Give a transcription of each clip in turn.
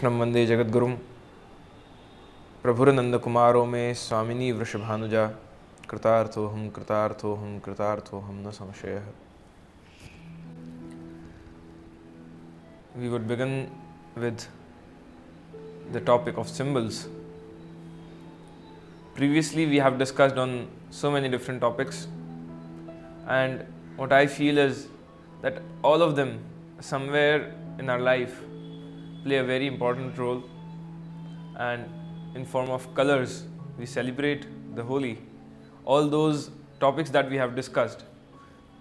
कृष्णं वंदे जगद्गुरुं प्रभुरनंदकुमारो मे स्वामिनी वृषभानुजा कृतार्थोऽहं कृतार्थोऽहं कृतार्थोऽहं न संशयः. We would begin with the topic of symbols. Previously we have discussed on so many different topics, and what I feel is that all of them somewhere in our life play a very important role, and in form of colors we celebrate the holy. All those topics that we have discussed,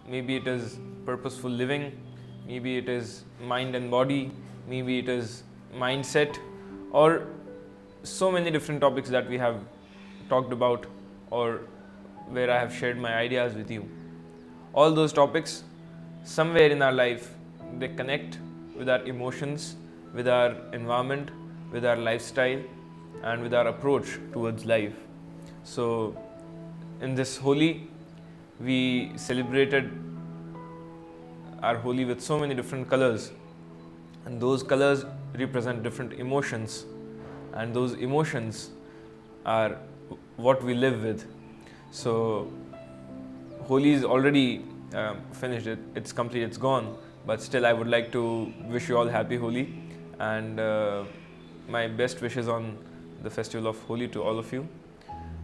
maybe it is purposeful living, maybe it is mind and body, maybe it is mindset, or so many different topics that we have talked about, or where I have shared my ideas with you. All those topics somewhere in our life, they connect with our emotions, with our environment, with our lifestyle, and with our approach towards life. So in this Holi, we celebrated our Holi with so many different colors, and those colors represent different emotions, and those emotions are what we live with. So Holi is already finished, it's complete, it's gone, but still I would like to wish you all happy Holi, and my best wishes on the festival of Holi to all of you.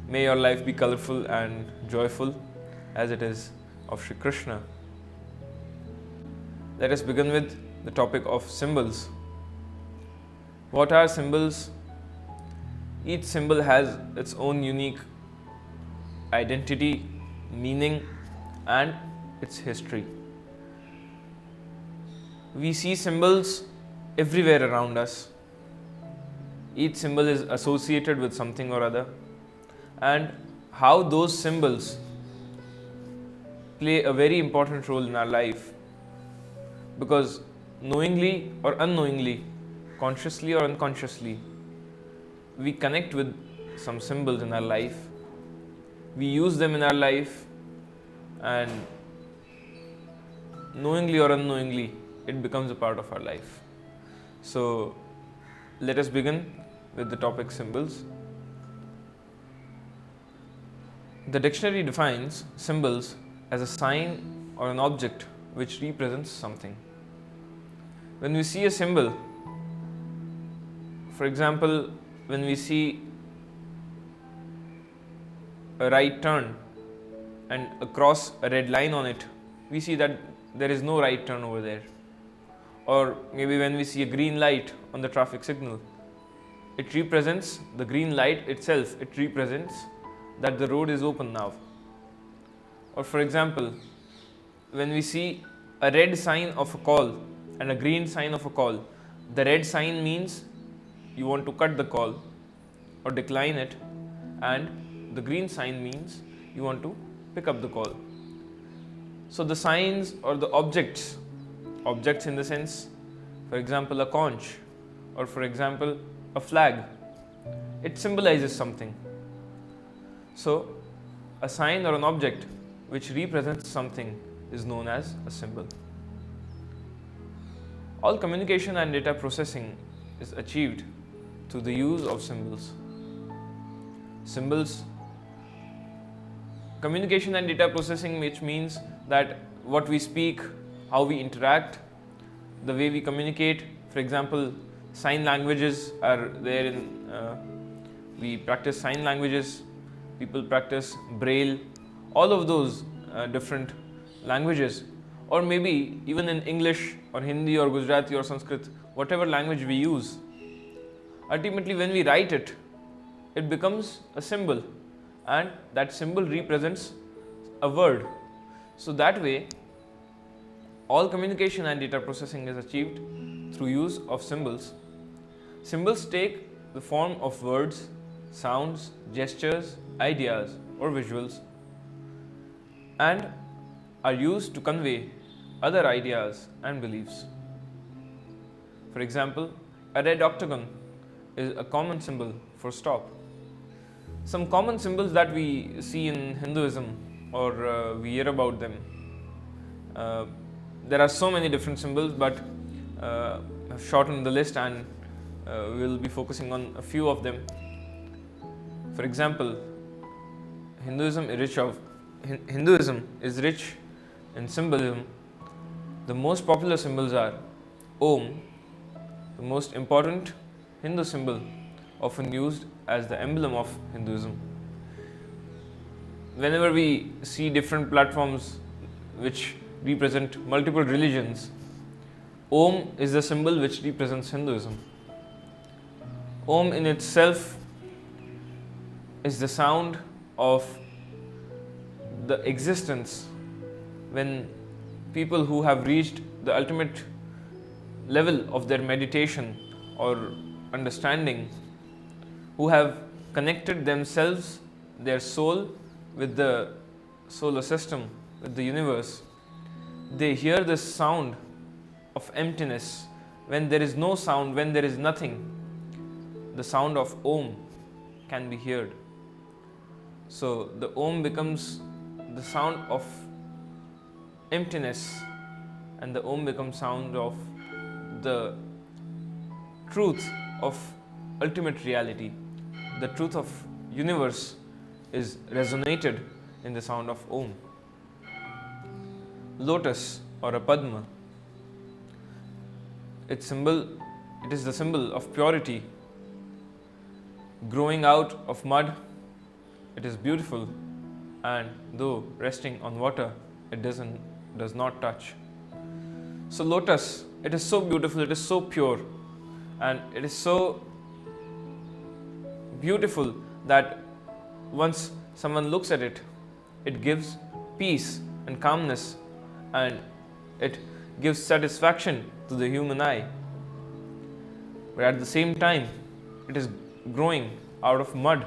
May your life be colorful and joyful as it is of Shri Krishna. Let us begin with the topic of symbols. What are symbols? Each symbol has its own unique identity, meaning, and its history. We see symbols everywhere around us. Each symbol is associated with something or other, and how those symbols play a very important role in our life, because knowingly or unknowingly, consciously or unconsciously, we connect with some symbols in our life, we use them in our life, and knowingly or unknowingly it becomes a part of our life. So let us begin with the topic symbols. The dictionary defines symbols as a sign or an object which represents something. When we see a symbol, for example, when we see a right turn and across a red line on it, we see that there is no right turn over there. Or maybe when we see a green light on the traffic signal, it represents the green light itself, it represents that the road is open now. Or for example, when we see a red sign of a call and a green sign of a call, the red sign means you want to cut the call or decline it, and the green sign means you want to pick up the call. So the signs or the objects in the sense, for example a conch, or for example a flag, it symbolizes something. So a sign or an object which represents something is known as a symbol. All communication and data processing is achieved through the use of symbols. Symbols, communication and data processing, which means that what we speak, how we interact, the way we communicate. For example, sign languages are there we practice sign languages, people practice Braille, all of those different languages, or maybe even in English or Hindi or Gujarati or Sanskrit, whatever language we use, ultimately when we write it, it becomes a symbol, and that symbol represents a word. So that way, all communication and data processing is achieved through use of symbols. Symbols take the form of words, sounds, gestures, ideas, or visuals, and are used to convey other ideas and beliefs. For example, a red octagon is a common symbol for stop. Some common symbols that we see in Hinduism, or we hear about them, there are so many different symbols, but I've shortened the list and we'll be focusing on a few of them. For example, Hinduism is rich in symbolism. The most popular symbols are Om, the most important Hindu symbol, often used as the emblem of Hinduism. Whenever we see different platforms which represent multiple religions, Om is the symbol which represents Hinduism. Om in itself is the sound of the existence. When people who have reached the ultimate level of their meditation or understanding, who have connected themselves, their soul, with the solar system, with the universe, they hear this sound of emptiness. When there is no sound, when there is nothing, the sound of Om can be heard. So the Om becomes the sound of emptiness, and the Om becomes sound of the truth of ultimate reality. The truth of universe is resonated in the sound of Om. Lotus or a Padma, it is the symbol of purity. Growing out of mud, it is beautiful, and though resting on water, it does not touch. So lotus, it is so beautiful, it is so pure, and it is so beautiful that once someone looks at it, it gives peace and calmness, and it gives satisfaction to the human eye. But at the same time, it is growing out of mud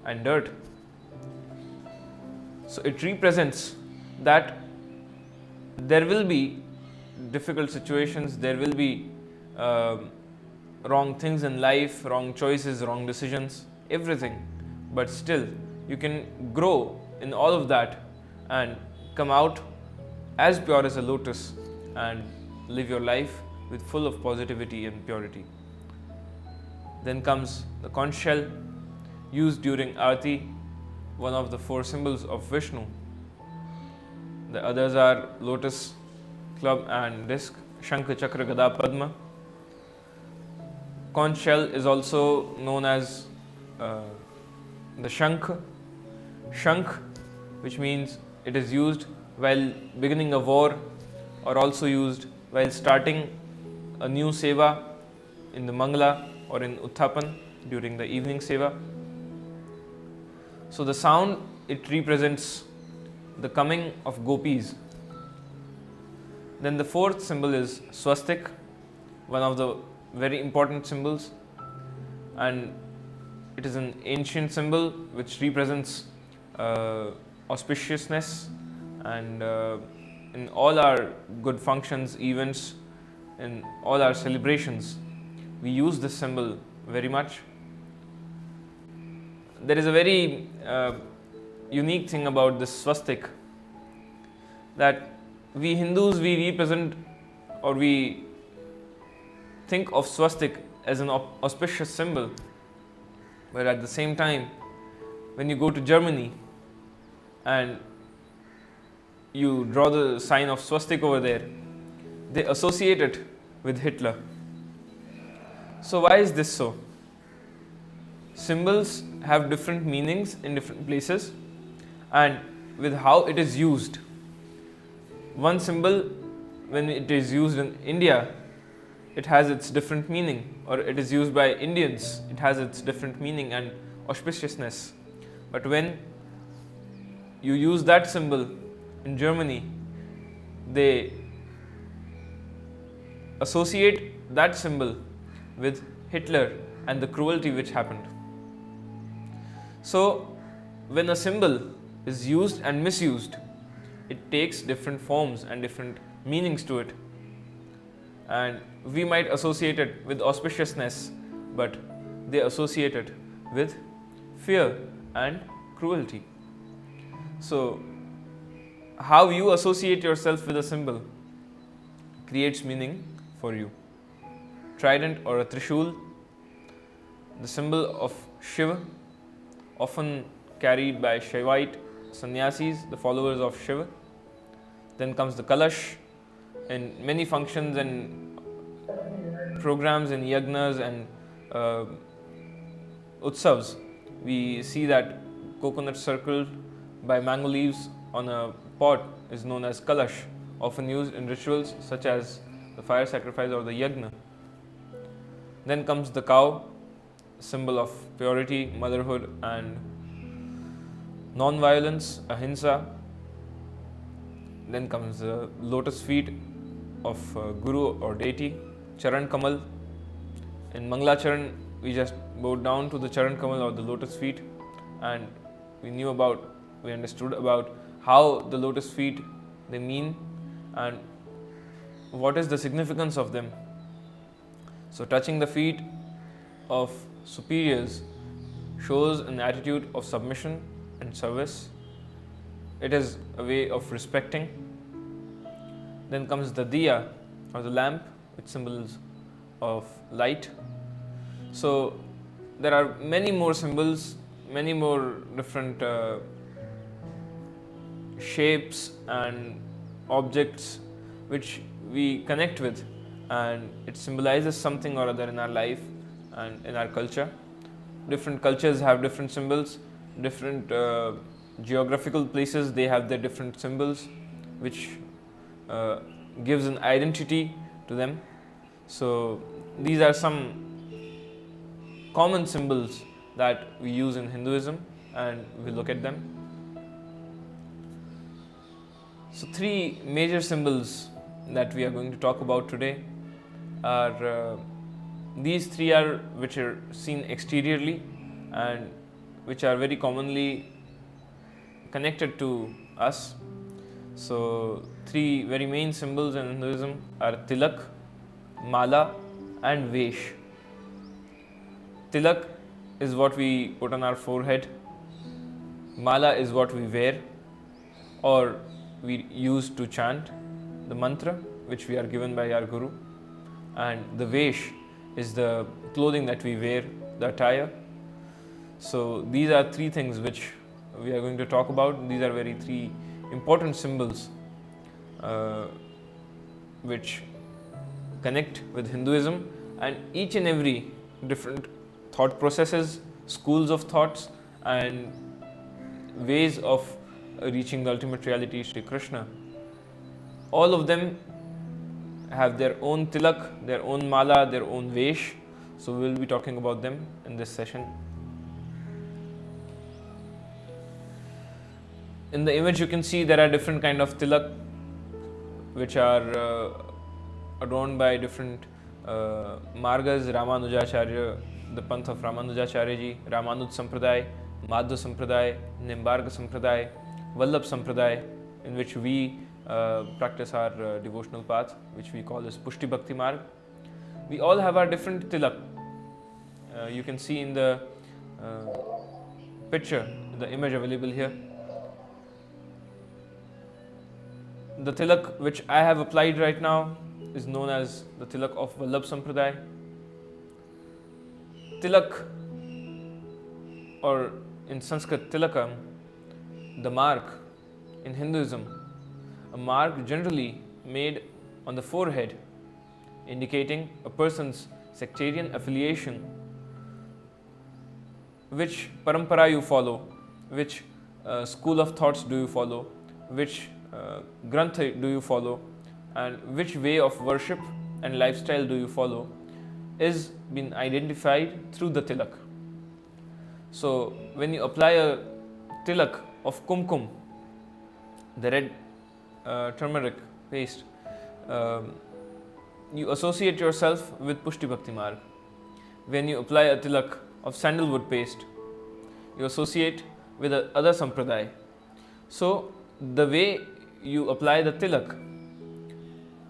and dirt. So it represents that there will be difficult situations, there will be wrong things in life, wrong choices, wrong decisions, everything. But still, you can grow in all of that and come out as pure as a lotus and live your life with full of positivity and purity. Then comes the conch shell, used during Aarti, one of the 4 symbols of Vishnu. The others are lotus, club and disc, Shankha, Chakra, Gada, Padma. Conch shell is also known as the Shankh. Shankh, which means it is used while beginning a war, or also used while starting a new seva in the Mangala or in Utthapan during the evening seva. So the sound, it represents the coming of gopis. Then the 4th symbol is Swastik, one of the very important symbols, and it is an ancient symbol which represents auspiciousness, and in all our good functions, events, in all our celebrations, we use this symbol very much. There is a very unique thing about this swastik, that we Hindus, we represent, or we think of swastik as an auspicious symbol, but at the same time, when you go to Germany and you draw the sign of swastik over there, they associate it with Hitler. So why is this so? Symbols have different meanings in different places, and with how it is used. One symbol, when it is used in India, it has its different meaning, or it is used by Indians, it has its different meaning and auspiciousness. But when you use that symbol in Germany, they associate that symbol with Hitler and the cruelty which happened. So when a symbol is used and misused, it takes different forms and different meanings to it, and we might associate it with auspiciousness, but they associate it with fear and cruelty. So how you associate yourself with a symbol creates meaning for you. Trident or a trishul the symbol of Shiva, often carried by Shaivite sannyasis, the followers of Shiva. Then comes the Kalash. In many functions and programs and yagnas and utsavs, we see that coconut circled by mango leaves on a pot is known as Kalash, often used in rituals such as the fire sacrifice or the yagna. Then comes the cow, symbol of purity, motherhood and non-violence, ahimsa. Then comes the lotus feet of Guru or deity, Charan Kamal. In Mangla Charan, we just bowed down to the Charan Kamal or the lotus feet, and we understood about how the lotus feet they mean and what is the significance of them. So touching the feet of superiors shows an attitude of submission and service. It is a way of respecting. Then comes the diya or the lamp, which symbols of light. So there are many more symbols, many more different shapes and objects which we connect with, and it symbolizes something or other in our life and in our culture. Different cultures have different symbols, different geographical places they have their different symbols which gives an identity to them. So these are some common symbols that we use in Hinduism, and we look at them. So three major symbols that we are going to talk about today are these three are which are seen exteriorly and which are very commonly connected to us. So three very main symbols in Hinduism are Tilak, Mala and Veish. Tilak is what we put on our forehead. Mala is what we wear or we use to chant the mantra which we are given by our Guru. And the Veish is the clothing that we wear, the attire. So these are three things which we are going to talk about. These are very three important symbols which connect with Hinduism, and each and every different thought processes, schools of thoughts and ways of reaching the ultimate reality, Shri Krishna. All of them have their own tilak, their own mala, their own Veish. So we will be talking about them in this session. In the image you can see there are different kind of tilak which are adorned by different margas. Ramanujacharya, the panth of Ramanujacharya ji, Ramanuj Sampradaya, Madhva Sampradaya, Nimbarga Sampradaya, Vallabh Sampradaya, in which we practice our devotional path, which we call as Pushti Bhakti Marg. We all have our different tilak. You can see in the picture, the image available here. The tilak which I have applied right now is known as the tilak of Vallabh Sampradaya. Tilak, or in Sanskrit tilakam, the mark in Hinduism, a mark generally made on the forehead indicating a person's sectarian affiliation, which parampara you follow, which school of thoughts do you follow, which grantha do you follow, and which way of worship and lifestyle do you follow is been identified through the tilak. So when you apply a tilak of kumkum, the red turmeric paste, you associate yourself with Pushti Bhakti Marg. When you apply a tilak of sandalwood paste, you associate with other sampradaya. So the way you apply the tilak,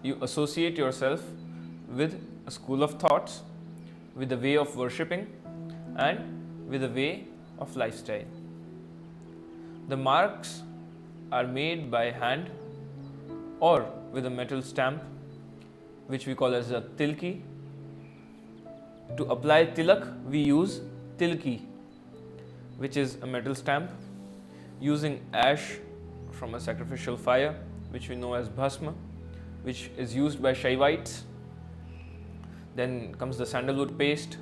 you associate yourself with a school of thoughts, with a way of worshipping and with a way of lifestyle. The marks are made by hand or with a metal stamp, which we call as a tilki. To apply tilak, we use tilki, which is a metal stamp, using ash from a sacrificial fire, which we know as bhasma, which is used by Shaivites. Then comes the sandalwood paste,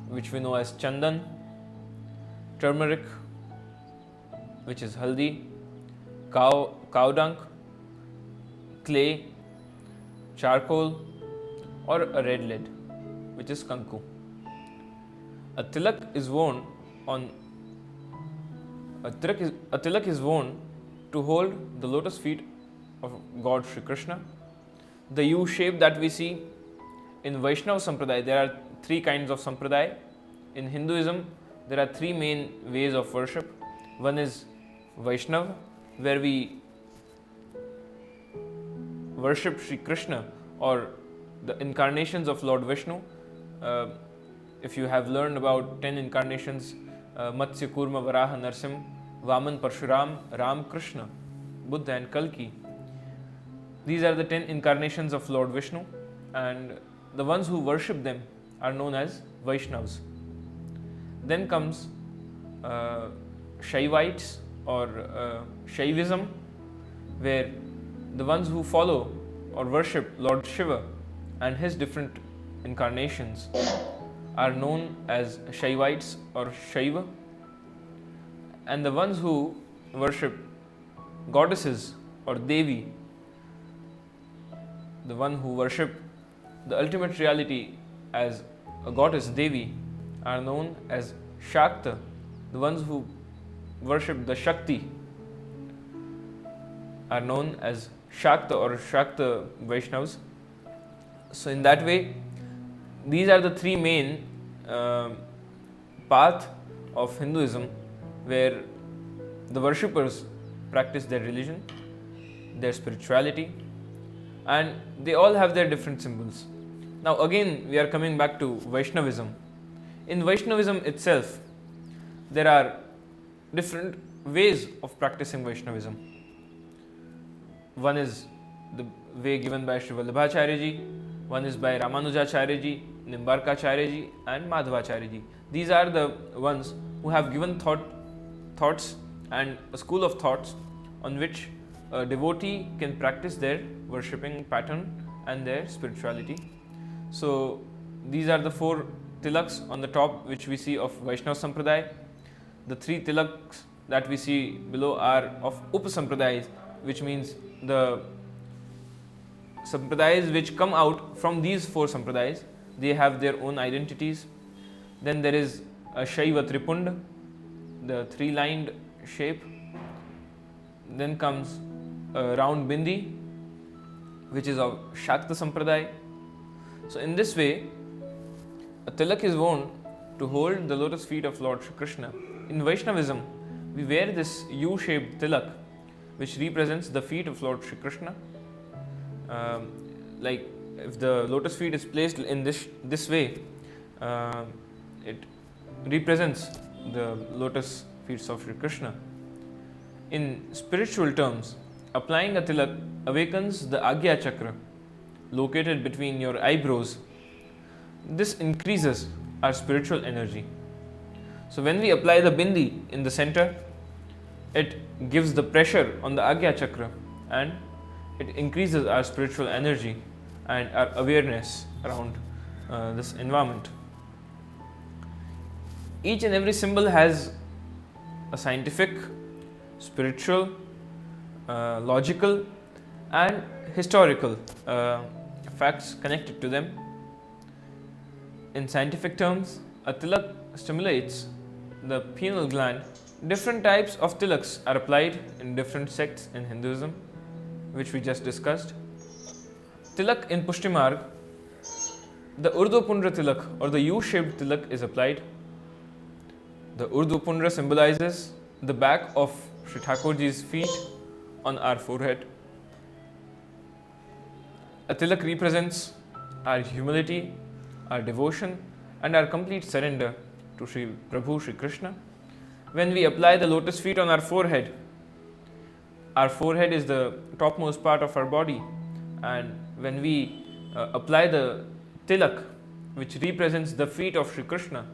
which we know as chandan, turmeric, which is haldi, cow dung, clay, charcoal, or a red lead, which is kanku. A tilak is worn to hold the lotus feet of God Shri Krishna. The U shape that we see in Vaishnava Sampradaya, there are three kinds of Sampradaya. In Hinduism, there are three main ways of worship. One is Vaishnava, where we worship Shri Krishna or the incarnations of Lord Vishnu. If you have learned about 10 incarnations, Matsya, Kurma, Varaha, Narsim, Vaman, Parshuram, Ram, Krishna, Buddha and Kalki. These are the 10 incarnations of Lord Vishnu, and the ones who worship them are known as Vaishnavas. Then comes Shaivites or Shaivism, where the ones who follow or worship Lord Shiva and his different incarnations are known as Shaivites or Shaiva, and the ones who worship goddesses or Devi, the one who worship the ultimate reality as a goddess Devi, are known as Shakta. The ones who worship the Shakti are known as Shakta or Shakta Vaishnavas. So in that way, these are the three main path of Hinduism where the worshippers practice their religion, their spirituality, and they all have their different symbols. Now again, we are coming back to Vaishnavism. In Vaishnavism itself, there are different ways of practicing Vaishnavism. One is the way given by Sri Vallabhacharya ji, one is by Ramanujacharya ji, Nimbarkacharya ji, and Madhvacharya ji. These are the ones who have given thoughts and a school of thoughts on which a devotee can practice their worshipping pattern and their spirituality. So these are the four tilaks on the top which we see of Vaishnava Sampradaya. The three tilaks that we see below are of Upasampradayas, which means the Sampradayas which come out from these four Sampradayas. They have their own identities. Then there is a Shaiva Tripunda, the three-lined shape. Then comes a round bindi, which is of Shakta Sampradaya. So in this way, a tilak is worn to hold the lotus feet of Lord Shri Krishna. In Vaishnavism, we wear this U-shaped tilak, which represents the feet of Lord Shri Krishna. Like if the lotus feet is placed in this way, it represents the lotus feet of Shri Krishna. In spiritual terms, applying a tilak awakens the Agya Chakra located between your eyebrows. This increases our spiritual energy. So when we apply the bindi in the center, it gives the pressure on the Agya Chakra and it increases our spiritual energy and our awareness around this environment. Each and every symbol has a scientific, spiritual, logical and historical facts connected to them. In scientific terms, a tilak stimulates the pineal gland. Different types of tilaks are applied in different sects in Hinduism, which we just discussed. Tilak in Pushti Marg, the Urdhva Pundra tilak or the U-shaped tilak is applied. The Urdhva Pundra symbolizes the back of Sri Thakurji's feet on our forehead. A tilak represents our humility, our devotion and our complete surrender to Sri Prabhu Sri Krishna. When we apply the lotus feet on our forehead is the topmost part of our body, and when we apply the tilak which represents the feet of Sri Krishna.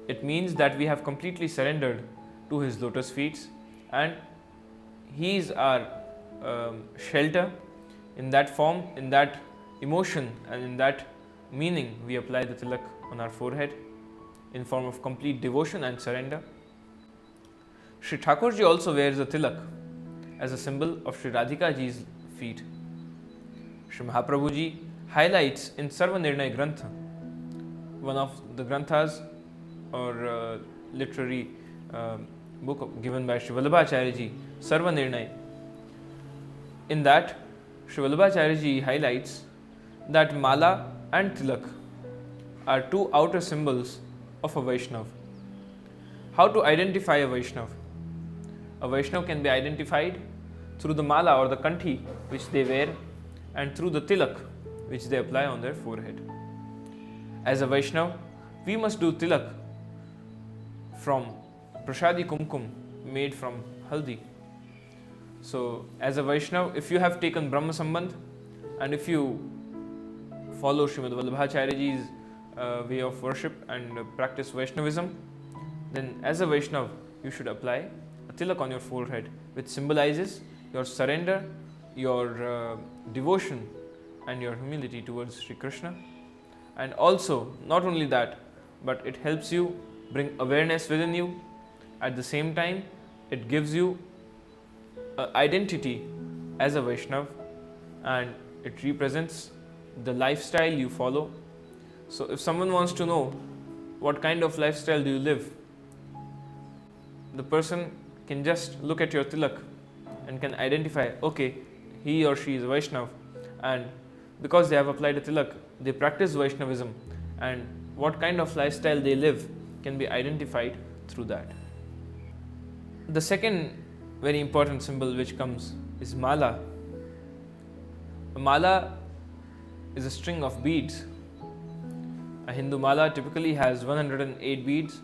It means that we have completely surrendered to his lotus feet, and he is our shelter. In that form, in that emotion, and in that meaning, we apply the tilak on our forehead in form of complete devotion and surrender. Sri Thakurji also wears a tilak as a symbol of Sri Radhika Ji's feet. Sri Mahaprabhuji highlights in Sarvanirnay Grantha, one of the granthas or literary book given by Sri Vallabhacharya Ji, Sarvanirnay. In that, Sri Vallabhacharya Ji highlights that Mala and Tilak are two outer symbols of a Vaishnav. How to identify a Vaishnav? A Vaishnav can be identified through the Mala or the Kanthi which they wear, and through the Tilak which they apply on their forehead. As a Vaishnav, we must do Tilak from Prashadi Kumkum made from Haldi. So, as a Vaishnav, if you have taken Brahma Sambandh and if you follow Srimad Vallabhacharya Ji's way of worship and practice Vaishnavism, then as a Vaishnav, you should apply a tilak on your forehead, which symbolizes your surrender, your devotion and your humility towards Sri Krishna. And also, not only that, but it helps you bring awareness within you. At the same time, it gives you identity as a Vaishnav, and it represents the lifestyle you follow. So if someone wants to know what kind of lifestyle do you live, the person can just look at your tilak and can identify, okay, he or she is a Vaishnav, and because they have applied a tilak, they practice Vaishnavism, and what kind of lifestyle they live can be identified through that. The second very important symbol which comes is Mala. A Mala is a string of beads. A Hindu Mala typically has 108 beads,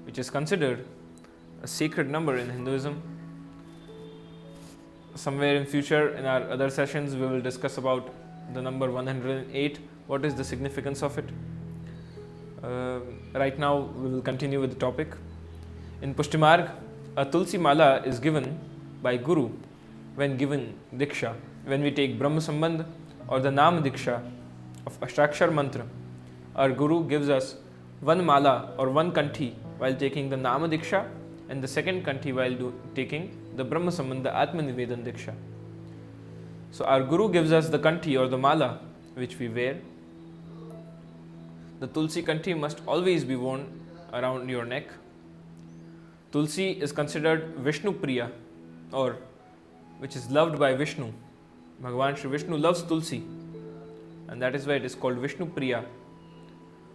which is considered a sacred number in Hinduism. Somewhere in future, in our other sessions, we will discuss about the number 108, what is the significance of it. Right now, we will continue with the topic. In Pushtimarg, a Tulsi Mala is given by Guru when given Diksha. When we take Brahma Sambandh or the Nam Diksha of Ashtakshar Mantra, our Guru gives us one Mala or one Kanthi while taking the Nama Diksha, and the second Kanthi while taking the Brahma Sambandh, the Atma Nivedan Diksha. So our Guru gives us the Kanthi or the Mala which we wear. The Tulsi Kanthi must always be worn around your neck. Tulsi is considered Vishnu Priya, or which is loved by Vishnu. Bhagavan Shri Vishnu loves Tulsi, and that is why it is called Vishnu Priya.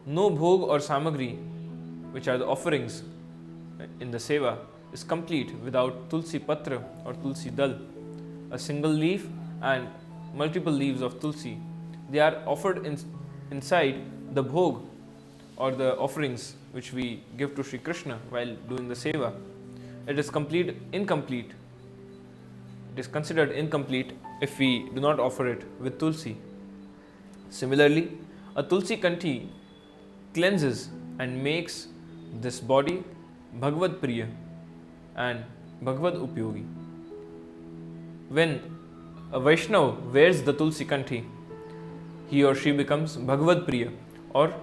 No bhog or samagri, which are the offerings in the seva, is complete without Tulsi Patra or Tulsi Dal, a single leaf and multiple leaves of Tulsi. They are offered inside the bhog or the offerings which we give to Sri Krishna while doing the seva. It is incomplete. It is considered incomplete if we do not offer it with Tulsi. Similarly, a Tulsi Kanthi cleanses and makes this body Bhagavad Priya and Bhagavad Upyogi. When a Vaishnav wears the Tulsi Kanthi, he or she becomes Bhagavad Priya or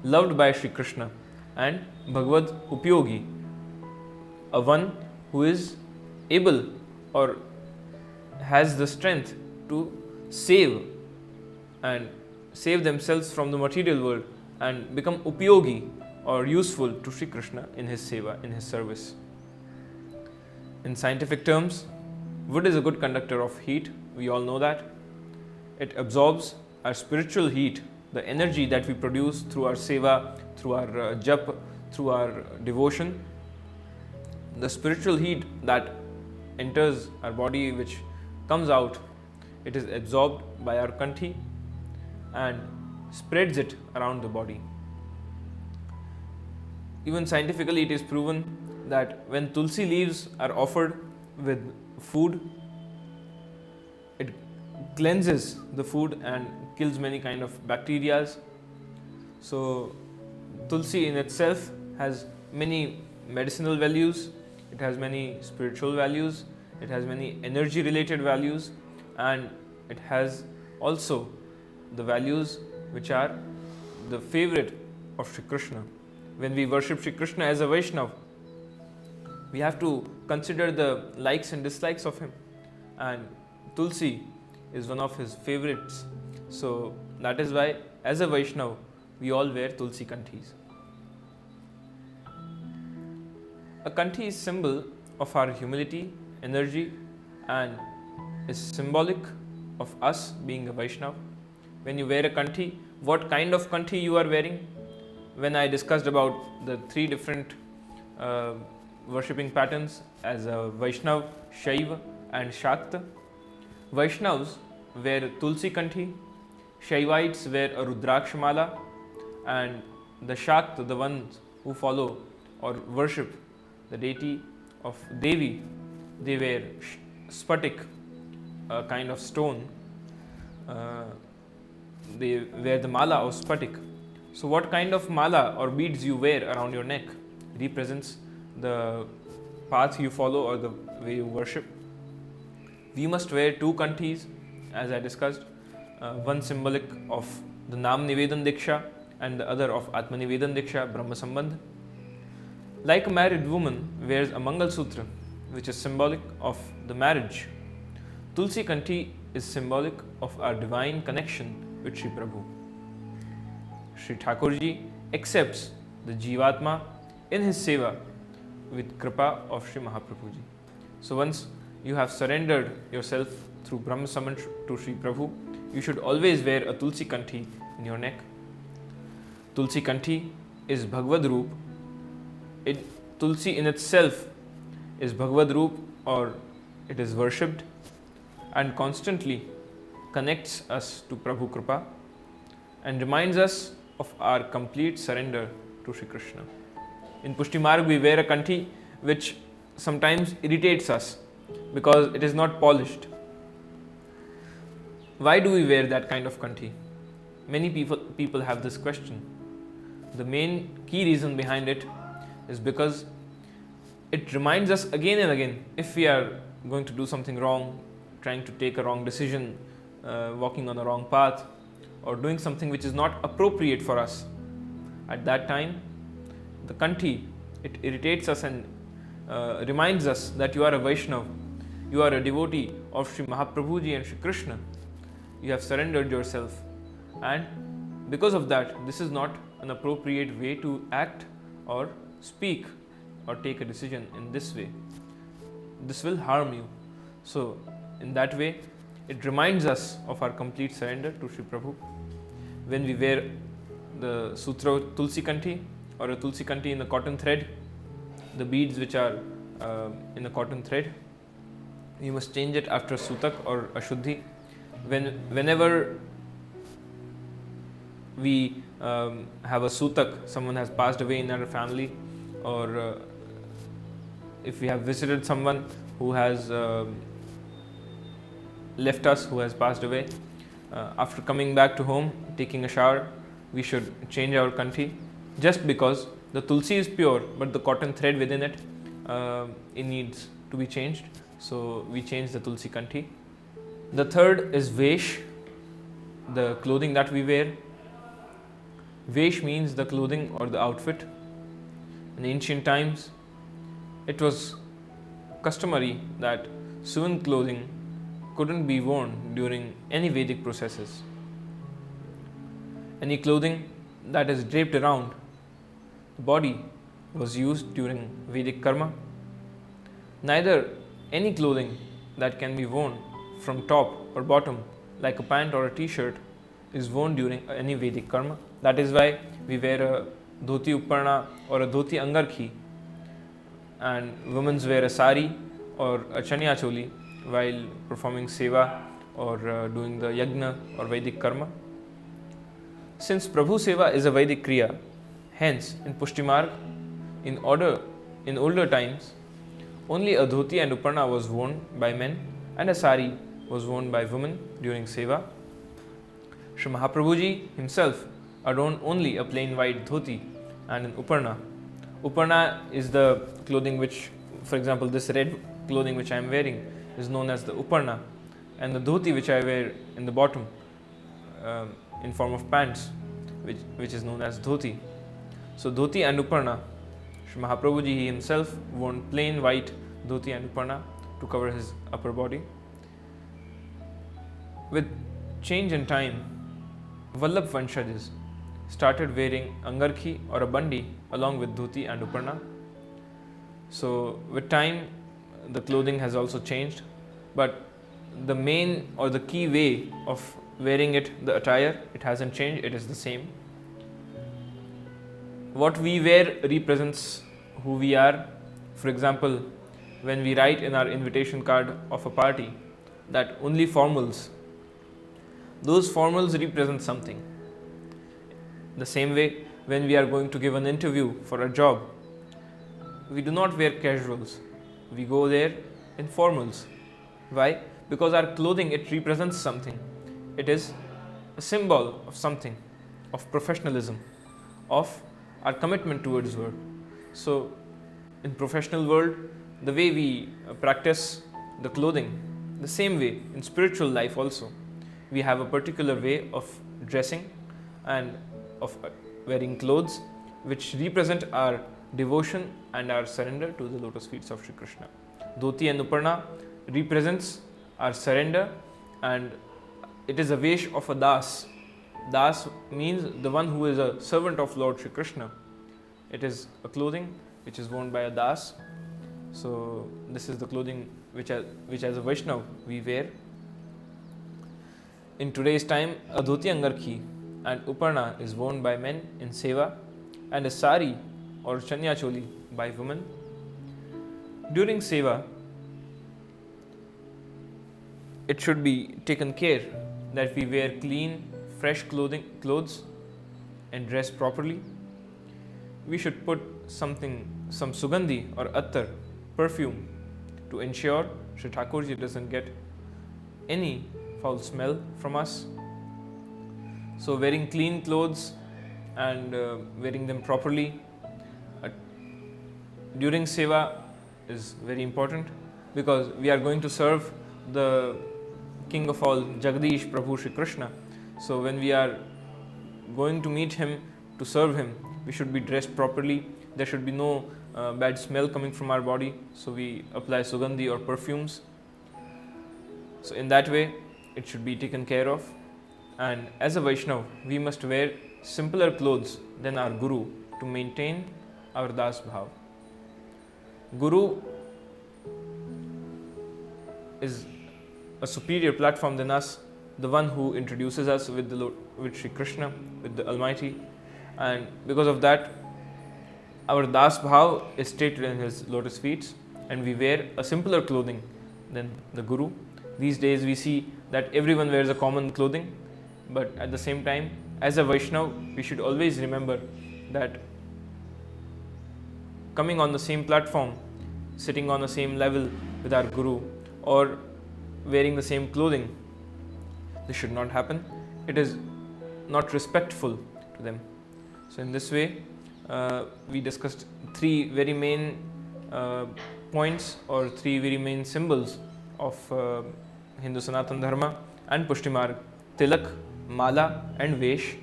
loved by Sri Krishna, and Bhagavad Upyogi, a one who is able or has the strength to save themselves from the material world and become Upyogi or useful to Sri Krishna in his seva, in his service. In scientific terms, wood is a good conductor of heat. We all know that. It absorbs our spiritual heat, the energy that we produce through our seva, through our jap, through our devotion. The spiritual heat that enters our body, which comes out, it is absorbed by our kanthi and spreads it around the body. Even scientifically, it is proven that when tulsi leaves are offered with food, it cleanses the food and kills many kind of bacteria. So Tulsi in itself has many medicinal values, it has many spiritual values, it has many energy related values, and it has also the values which are the favorite of Shri Krishna. When we worship Shri Krishna as a Vaishnava, we have to consider the likes and dislikes of him, and Tulsi is one of his favorites. So that is why as a Vaishnava we all wear Tulsi kanthis. A kanthi is symbol of our humility, energy, and is symbolic of us being a Vaishnava. When you wear a kanthi, what kind of kanthi you are wearing? When I discussed about the three different worshipping patterns as a Vaishnava, Shaiva and Shakta, Vaishnavas wear Tulsi kanthi, Shaivites wear a Rudraksh mala, and the Shakta, the ones who follow or worship the deity of Devi, they wear Spatik, a kind of stone. They wear the mala of Spatik. So what kind of mala or beads you wear around your neck represents the path you follow or the way you worship. We must wear two kanthis, as I discussed, one symbolic of the Nam Nivedan Diksha and the other of Atma Nivedan Diksha, Brahma Sambandh. Like a married woman wears a Mangal Sutra, which is symbolic of the marriage, Tulsi kanthi is symbolic of our divine connection with Shri Prabhu. Shri Thakurji accepts the Jivatma in his seva with Kripa of Shri Mahaprabhuji. So once you have surrendered yourself through Brahma Samand to Shri Prabhu, you should always wear a Tulsi kanthi in your neck. Tulsi kanthi is Bhagavad Roop. Tulsi in itself is Bhagavad Roop, or it is worshipped and constantly connects us to Prabhu Kripa and reminds us of our complete surrender to Shri Krishna. In Pushti Marg we wear a kanthi which sometimes irritates us because it is not polished. Why do we wear that kind of kanthi? Many people have this question. The main key reason behind it is because it reminds us again and again if we are going to do something wrong, trying to take a wrong decision, walking on a wrong path, or doing something which is not appropriate for us. At that time, the kanthi, it irritates us and reminds us that you are a Vaishnava, you are a devotee of Shri Mahaprabhuji and Shri Krishna. You have surrendered yourself, and because of that, this is not an appropriate way to act or speak or take a decision in this way. This will harm you. So, in that way, it reminds us of our complete surrender to Shri Prabhu. When we wear the Sutra Tulsi kanthi or a Tulsi kanthi in the cotton thread, the beads which are in a cotton thread, you must change it after Sutak or Ashuddhi. Whenever we have a Sutak, someone has passed away in our family, or if we have visited someone who has left us, who has passed away, after coming back to home, taking a shower, we should change our kanthi, just because the Tulsi is pure but the cotton thread within it, it needs to be changed. So we change the Tulsi kanthi. The third is Veish, the clothing that we wear. Veish means the clothing or the outfit. In ancient times, it was customary that sewn clothing couldn't be worn during any Vedic processes. Any clothing that is draped around the body was used during Vedic karma. Neither any clothing that can be worn from top or bottom, like a pant or a t-shirt, is worn during any Vedic karma. That is why we wear a dhoti upparna or a dhoti angarkhi, and women wear a sari or a chanya choli while performing seva or doing the yajna or Vedic karma. Since Prabhu seva is a Vedic kriya, hence in Pushti Marg, in older times, only a dhoti and upparna was worn by men and a sari was worn by women during seva. Shri Mahaprabhuji himself adorn only a plain white dhoti and an uparna. Uparna is the clothing which, for example, this red clothing which I am wearing is known as the uparna, and the dhoti which I wear in the bottom in form of pants, which is known as dhoti. So dhoti and uparna, Sri Mahaprabhuji he himself worn plain white dhoti and uparna to cover his upper body. With change in time, Vallabh Vanshajis started wearing angarkhi or a bandi along with dhoti and uparna. So with time the clothing has also changed, but the main or the key way of wearing it, the attire, it hasn't changed, it is the same. What we wear represents who we are. For example, when we write in our invitation card of a party that only formals, those formals represent something. The same way, when we are going to give an interview for a job, we do not wear casuals, we go there in formals. Why? Because our clothing, it represents something. It is a symbol of something, of professionalism, of our commitment towards work. So in professional world, the way we practice the clothing, the same way in spiritual life also, we have a particular way of dressing and of wearing clothes which represent our devotion and our surrender to the lotus feet of Shri Krishna. Dhoti and uparna represents our surrender, and it is a Veish of a Das. Das means the one who is a servant of Lord Shri Krishna. It is a clothing which is worn by a Das. So this is the clothing which as a Vaishnav we wear. In today's time, a dhoti angarkhi and uparna is worn by men in seva, and a sari or chanya choli by women. During seva, it should be taken care that we wear clean, fresh clothes and dress properly. We should put some sugandhi or attar, perfume, to ensure Shri Thakurji doesn't get any foul smell from us. So wearing clean clothes and wearing them properly during seva is very important, because we are going to serve the King of all, Jagdish Prabhu Shri Krishna. So when we are going to meet him, to serve him, we should be dressed properly. There should be no bad smell coming from our body. So we apply sugandhi or perfumes. So in that way, it should be taken care of. And as a Vaishnav, we must wear simpler clothes than our Guru to maintain our Das Bhav. Guru is a superior platform than us, the one who introduces us with Shri Krishna, with the Almighty, and because of that, our Das Bhav is stated in his lotus feet, and we wear a simpler clothing than the Guru. These days we see that everyone wears a common clothing, but at the same time, as a Vaishnav, we should always remember that coming on the same platform, sitting on the same level with our Guru, or wearing the same clothing, this should not happen. It is not respectful to them. So in this way, we discussed three very main points, or three very main symbols of Hindu Sanatana Dharma and Pushti Marg: Tilak, Mala and Veish.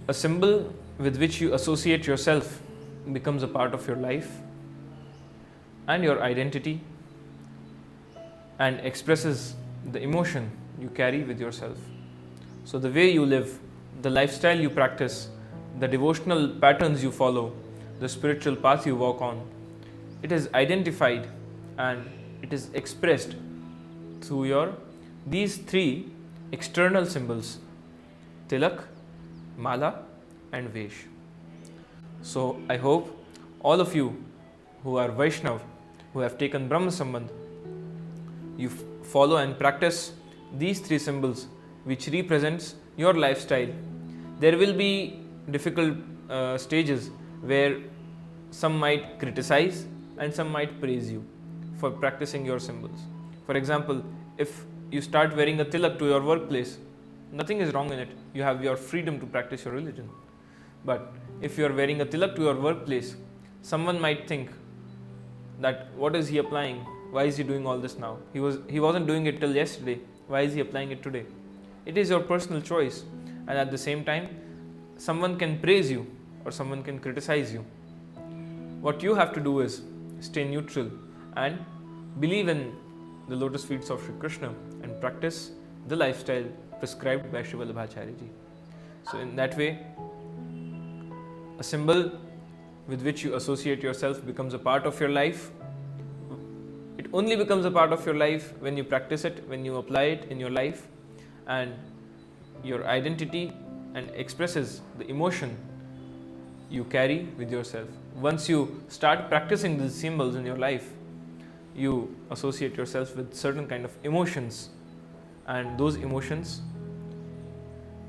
A symbol with which you associate yourself becomes a part of your life and your identity, and expresses the emotion you carry with yourself. So the way you live, the lifestyle you practice, the devotional patterns you follow, the spiritual path you walk on, it is identified and it is expressed through these three external symbols: Tilak, Mala and Veish. So I hope all of you who are Vaishnav, who have taken Brahma Sambandh, you follow and practice these three symbols which represents your lifestyle. There will be difficult stages where some might criticize and some might praise you for practicing your symbols. For example, if you start wearing a tilak to your workplace, nothing is wrong in it. You have your freedom to practice your religion. But if you are wearing a tilak to your workplace, someone might think that what is he applying? Why is he doing all this now? He wasn't doing it till yesterday. Why is he applying it today? It is your personal choice, and at the same time, someone can praise you or someone can criticize you. What you have to do is stay neutral and believe in the lotus feet of Shri Krishna and practice the lifestyle prescribed by Shri Vallabhacharya ji. So in that way, a symbol with which you associate yourself becomes a part of your life. It only becomes a part of your life when you practice it, when you apply it in your life, and your identity and expresses the emotion you carry with yourself. Once you start practicing these symbols in your life, you associate yourself with certain kind of emotions, and those emotions,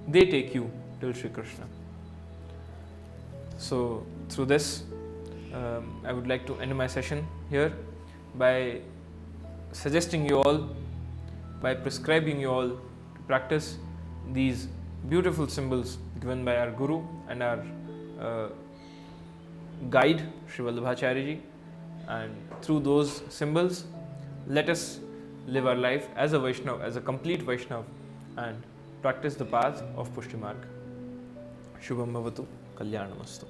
they take you till Shri Krishna. So through this, I would like to end my session here by suggesting you all, by prescribing you all to practice these beautiful symbols given by our Guru and our guide Shri Vallabhacharya ji, and through those symbols let us live our life as a Vaishnav, as a complete Vaishnav, and practice the path of Pushti Marg. Shubham Bhavatu, Kalyanamastu.